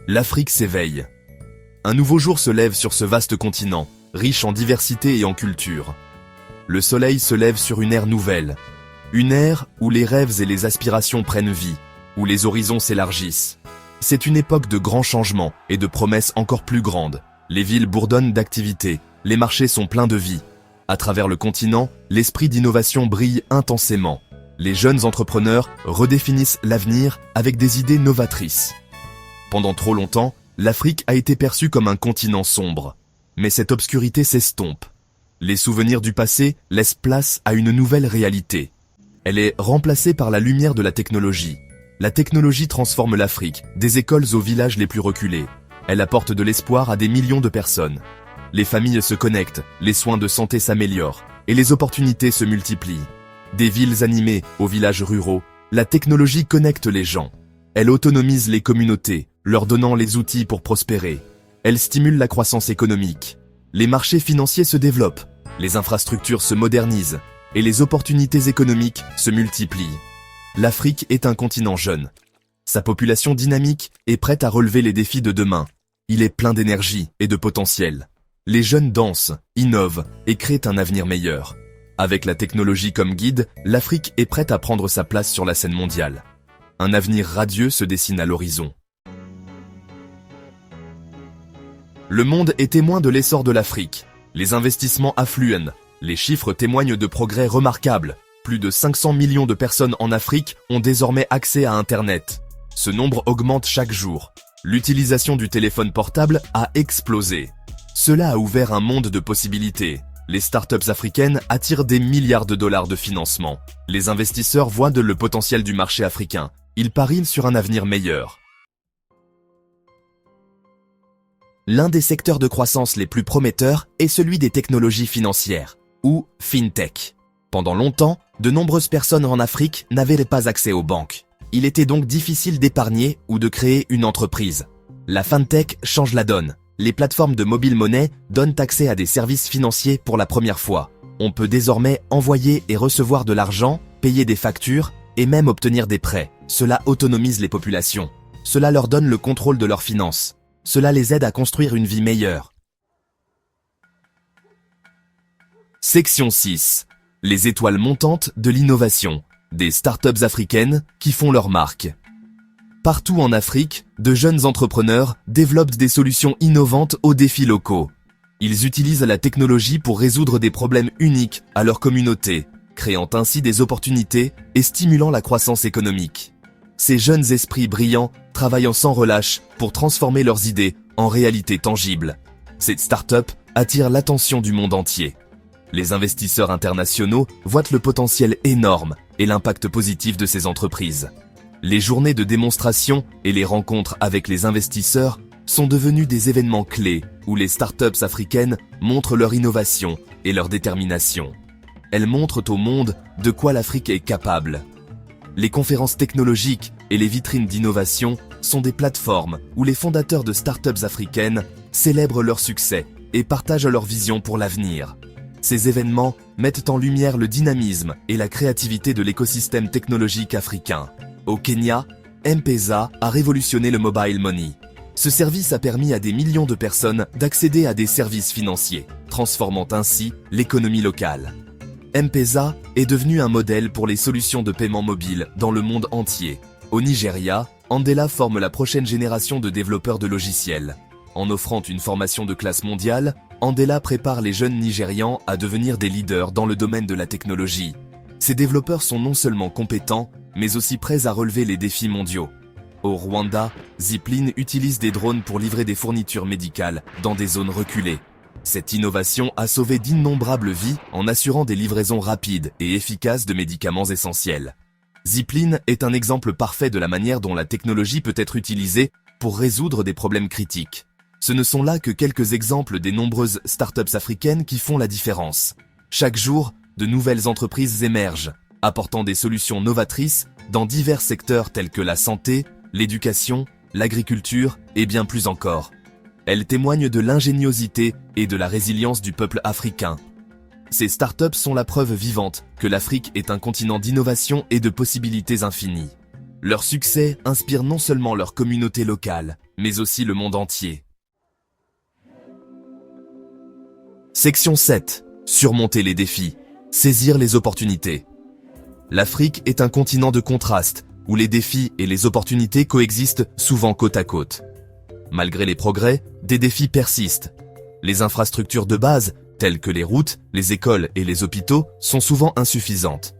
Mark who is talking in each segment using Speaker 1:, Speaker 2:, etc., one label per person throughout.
Speaker 1: l'Afrique s'éveille. Un nouveau jour se lève sur ce vaste continent, riche en diversité et en culture. Le soleil se lève sur une ère nouvelle. Une ère où les rêves et les aspirations prennent vie, où les horizons s'élargissent. C'est une époque de grands changements et de promesses encore plus grandes. Les villes bourdonnent d'activité, les marchés sont pleins de vie. À travers le continent, l'esprit d'innovation brille intensément. Les jeunes entrepreneurs redéfinissent l'avenir avec des idées novatrices. Pendant trop longtemps, l'Afrique a été perçue comme un continent sombre. Mais cette obscurité s'estompe. Les souvenirs du passé laissent place à une nouvelle réalité. Elle est remplacée par la lumière de la technologie. La technologie transforme l'Afrique, des écoles aux villages les plus reculés. Elle apporte de l'espoir à des millions de personnes. Les familles se connectent, les soins de santé s'améliorent, et les opportunités se multiplient. Des villes animées aux villages ruraux, la technologie connecte les gens. Elle autonomise les communautés, leur donnant les outils pour prospérer. Elle stimule la croissance économique. Les marchés financiers se développent, les infrastructures se modernisent, et les opportunités économiques se multiplient. L'Afrique est un continent jeune. Sa population dynamique est prête à relever les défis de demain. Il est plein d'énergie et de potentiel. Les jeunes dansent, innovent et créent un avenir meilleur. Avec la technologie comme guide, l'Afrique est prête à prendre sa place sur la scène mondiale. Un avenir radieux se dessine à l'horizon. Le monde est témoin de l'essor de l'Afrique. Les investissements affluent. Les chiffres témoignent de progrès remarquables. Plus de 500 millions de personnes en Afrique ont désormais accès à Internet. Ce nombre augmente chaque jour. L'utilisation du téléphone portable a explosé. Cela a ouvert un monde de possibilités. Les startups africaines attirent des milliards de dollars de financement. Les investisseurs voient le potentiel du marché africain. Ils parient sur un avenir meilleur. L'un des secteurs de croissance les plus prometteurs est celui des technologies financières, ou FinTech. Pendant longtemps, de nombreuses personnes en Afrique n'avaient pas accès aux banques. Il était donc difficile d'épargner ou de créer une entreprise. La FinTech change la donne. Les plateformes de mobile monnaie donnent accès à des services financiers pour la première fois. On peut désormais envoyer et recevoir de l'argent, payer des factures et même obtenir des prêts. Cela autonomise les populations. Cela leur donne le contrôle de leurs finances. Cela les aide à construire une vie meilleure. Section 6. Les étoiles montantes de l'innovation. Des startups africaines qui font leur marque. Partout en Afrique, de jeunes entrepreneurs développent des solutions innovantes aux défis locaux. Ils utilisent la technologie pour résoudre des problèmes uniques à leur communauté, créant ainsi des opportunités et stimulant la croissance économique. Ces jeunes esprits brillants travaillent sans relâche pour transformer leurs idées en réalité tangible. Cette start-up attire l'attention du monde entier. Les investisseurs internationaux voient le potentiel énorme et l'impact positif de ces entreprises. Les journées de démonstration et les rencontres avec les investisseurs sont devenus des événements clés où les startups africaines montrent leur innovation et leur détermination. Elles montrent au monde de quoi l'Afrique est capable. Les conférences technologiques et les vitrines d'innovation sont des plateformes où les fondateurs de startups africaines célèbrent leur succès et partagent leur vision pour l'avenir. Ces événements mettent en lumière le dynamisme et la créativité de l'écosystème technologique africain. Au Kenya, M-Pesa a révolutionné le mobile money. Ce service a permis à des millions de personnes d'accéder à des services financiers, transformant ainsi l'économie locale. M-Pesa est devenu un modèle pour les solutions de paiement mobile dans le monde entier. Au Nigeria, Andela forme la prochaine génération de développeurs de logiciels. En offrant une formation de classe mondiale, Andela prépare les jeunes Nigérians à devenir des leaders dans le domaine de la technologie. Ces développeurs sont non seulement compétents, mais aussi prêts à relever les défis mondiaux. Au Rwanda, Zipline utilise des drones pour livrer des fournitures médicales dans des zones reculées. Cette innovation a sauvé d'innombrables vies en assurant des livraisons rapides et efficaces de médicaments essentiels. Zipline est un exemple parfait de la manière dont la technologie peut être utilisée pour résoudre des problèmes critiques. Ce ne sont là que quelques exemples des nombreuses startups africaines qui font la différence. Chaque jour, de nouvelles entreprises émergent, apportant des solutions novatrices dans divers secteurs tels que la santé, l'éducation, l'agriculture et bien plus encore. Elles témoignent de l'ingéniosité et de la résilience du peuple africain. Ces startups sont la preuve vivante que l'Afrique est un continent d'innovation et de possibilités infinies. Leur succès inspire non seulement leur communauté locale, mais aussi le monde entier. Section 7. Surmonter les défis. Saisir les opportunités. L'Afrique est un continent de contraste, où les défis et les opportunités coexistent souvent côte à côte. Malgré les progrès, des défis persistent. Les infrastructures de base, telles que les routes, les écoles et les hôpitaux, sont souvent insuffisantes.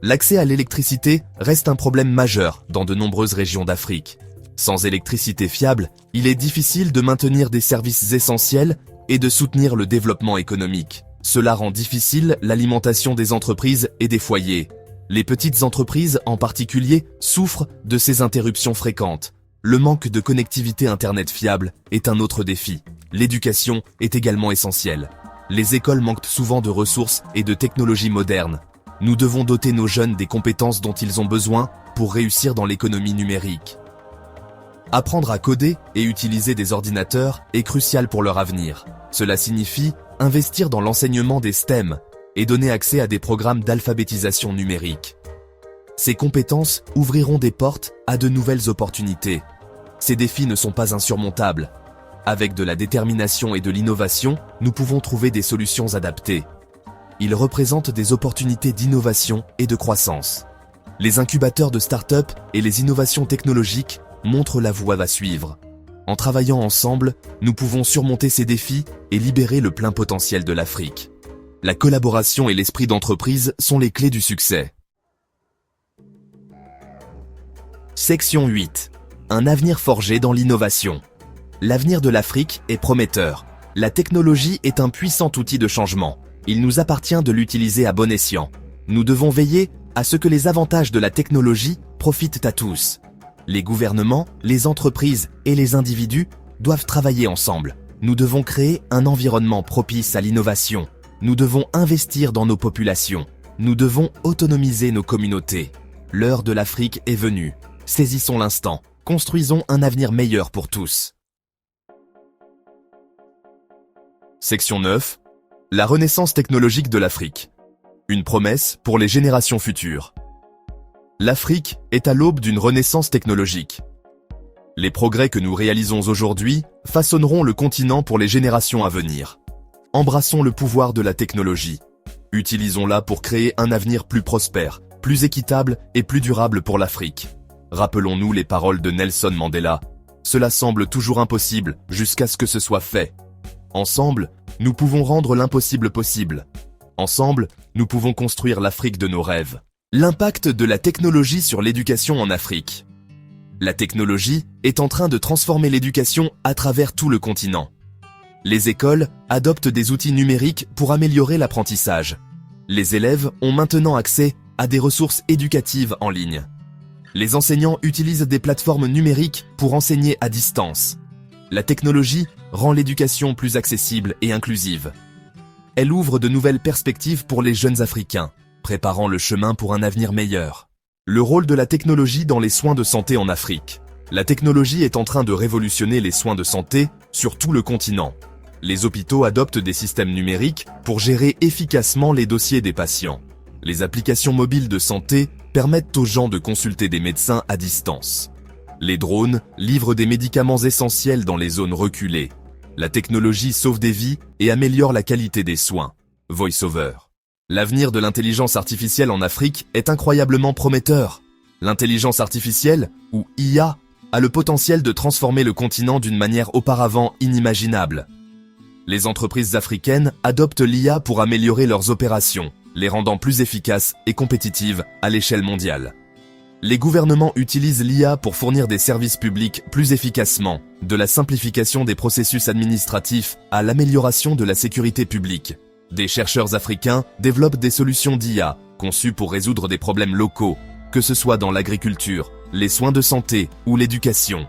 Speaker 1: L'accès à l'électricité reste un problème majeur dans de nombreuses régions d'Afrique. Sans électricité fiable, il est difficile de maintenir des services essentiels et de soutenir le développement économique. Cela rend difficile l'alimentation des entreprises et des foyers. Les petites entreprises, en particulier, souffrent de ces interruptions fréquentes. Le manque de connectivité Internet fiable est un autre défi. L'éducation est également essentielle. Les écoles manquent souvent de ressources et de technologies modernes. Nous devons doter nos jeunes des compétences dont ils ont besoin pour réussir dans l'économie numérique. Apprendre à coder et utiliser des ordinateurs est crucial pour leur avenir. Cela signifie investir dans l'enseignement des STEM et donner accès à des programmes d'alphabétisation numérique. Ces compétences ouvriront des portes à de nouvelles opportunités. Ces défis ne sont pas insurmontables. Avec de la détermination et de l'innovation, nous pouvons trouver des solutions adaptées. Ils représentent des opportunités d'innovation et de croissance. Les incubateurs de start-up et les innovations technologiques montrent la voie à suivre. En travaillant ensemble, nous pouvons surmonter ces défis et libérer le plein potentiel de l'Afrique. La collaboration et l'esprit d'entreprise sont les clés du succès. Section 8. Un avenir forgé dans l'innovation. L'avenir de l'Afrique est prometteur. La technologie est un puissant outil de changement. Il nous appartient de l'utiliser à bon escient. Nous devons veiller à ce que les avantages de la technologie profitent à tous. Les gouvernements, les entreprises et les individus doivent travailler ensemble. Nous devons créer un environnement propice à l'innovation. Nous devons investir dans nos populations. Nous devons autonomiser nos communautés. L'heure de l'Afrique est venue. Saisissons l'instant. Construisons un avenir meilleur pour tous. Section 9. La renaissance technologique de l'Afrique. Une promesse pour les générations futures. L'Afrique est à l'aube d'une renaissance technologique. Les progrès que nous réalisons aujourd'hui façonneront le continent pour les générations à venir. Embrassons le pouvoir de la technologie. Utilisons-la pour créer un avenir plus prospère, plus équitable et plus durable pour l'Afrique. Rappelons-nous les paroles de Nelson Mandela. Cela semble toujours impossible jusqu'à ce que ce soit fait. Ensemble, nous pouvons rendre l'impossible possible. Ensemble, nous pouvons construire l'Afrique de nos rêves. L'impact de la technologie sur l'éducation en Afrique. La technologie est en train de transformer l'éducation à travers tout le continent. Les écoles adoptent des outils numériques pour améliorer l'apprentissage. Les élèves ont maintenant accès à des ressources éducatives en ligne. Les enseignants utilisent des plateformes numériques pour enseigner à distance. La technologie rend l'éducation plus accessible et inclusive. Elle ouvre de nouvelles perspectives pour les jeunes Africains, préparant le chemin pour un avenir meilleur. Le rôle de la technologie dans les soins de santé en Afrique. La technologie est en train de révolutionner les soins de santé sur tout le continent. Les hôpitaux adoptent des systèmes numériques pour gérer efficacement les dossiers des patients. Les applications mobiles de santé permettent aux gens de consulter des médecins à distance. Les drones livrent des médicaments essentiels dans les zones reculées. La technologie sauve des vies et améliore la qualité des soins. VoiceOver. L'avenir de l'intelligence artificielle en Afrique est incroyablement prometteur. L'intelligence artificielle, ou IA, a le potentiel de transformer le continent d'une manière auparavant inimaginable. Les entreprises africaines adoptent l'IA pour améliorer leurs opérations, les rendant plus efficaces et compétitives à l'échelle mondiale. Les gouvernements utilisent l'IA pour fournir des services publics plus efficacement, de la simplification des processus administratifs à l'amélioration de la sécurité publique. Des chercheurs africains développent des solutions d'IA conçues pour résoudre des problèmes locaux, que ce soit dans l'agriculture, les soins de santé ou l'éducation.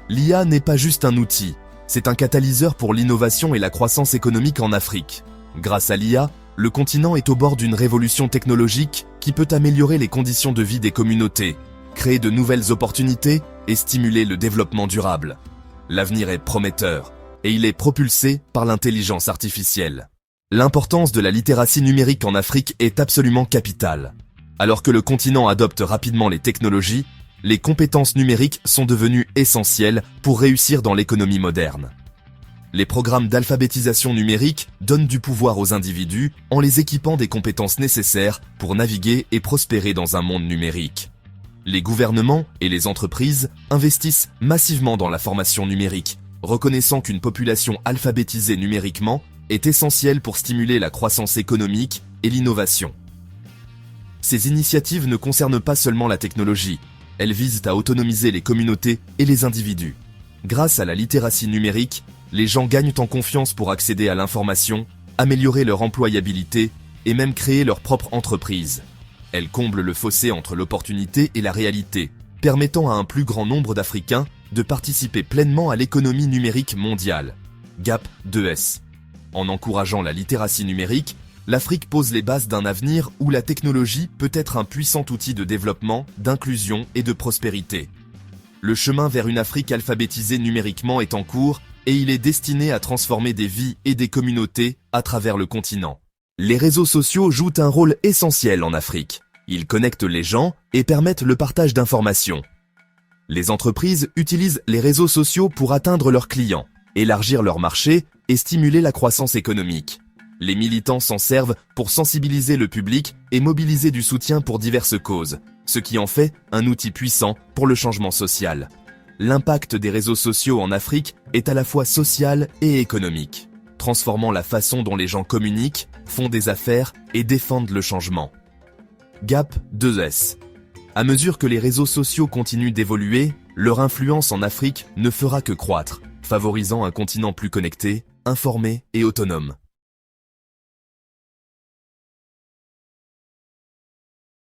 Speaker 1: L'IA n'est pas juste un outil, c'est un catalyseur pour l'innovation et la croissance économique en Afrique. Grâce à l'IA, le continent est au bord d'une révolution technologique qui peut améliorer les conditions de vie des communautés, créer de nouvelles opportunités et stimuler le développement durable. L'avenir est prometteur et il est propulsé par l'intelligence artificielle. L'importance de la littératie numérique en Afrique est absolument capitale. Alors que le continent adopte rapidement les technologies, les compétences numériques sont devenues essentielles pour réussir dans l'économie moderne. Les programmes d'alphabétisation numérique donnent du pouvoir aux individus en les équipant des compétences nécessaires pour naviguer et prospérer dans un monde numérique. Les gouvernements et les entreprises investissent massivement dans la formation numérique, reconnaissant qu'une population alphabétisée numériquement est essentielle pour stimuler la croissance économique et l'innovation. Ces initiatives ne concernent pas seulement la technologie, elles visent à autonomiser les communautés et les individus. Grâce à la littératie numérique, les gens gagnent en confiance pour accéder à l'information, améliorer leur employabilité et même créer leur propre entreprise. Elles comblent le fossé entre l'opportunité et la réalité, permettant à un plus grand nombre d'Africains de participer pleinement à l'économie numérique mondiale. GAP 2S. En encourageant la littératie numérique, l'Afrique pose les bases d'un avenir où la technologie peut être un puissant outil de développement, d'inclusion et de prospérité. Le chemin vers une Afrique alphabétisée numériquement est en cours et il est destiné à transformer des vies et des communautés à travers le continent. Les réseaux sociaux jouent un rôle essentiel en Afrique. Ils connectent les gens et permettent le partage d'informations. Les entreprises utilisent les réseaux sociaux pour atteindre leurs clients, élargir leur marché et stimuler la croissance économique. Les militants s'en servent pour sensibiliser le public et mobiliser du soutien pour diverses causes, ce qui en fait un outil puissant pour le changement social. L'impact des réseaux sociaux en Afrique est à la fois social et économique, transformant la façon dont les gens communiquent, font des affaires et défendent le changement. GAP 2S. À mesure que les réseaux sociaux continuent d'évoluer, leur influence en Afrique ne fera que croître, favorisant un continent plus connecté, informé et autonome.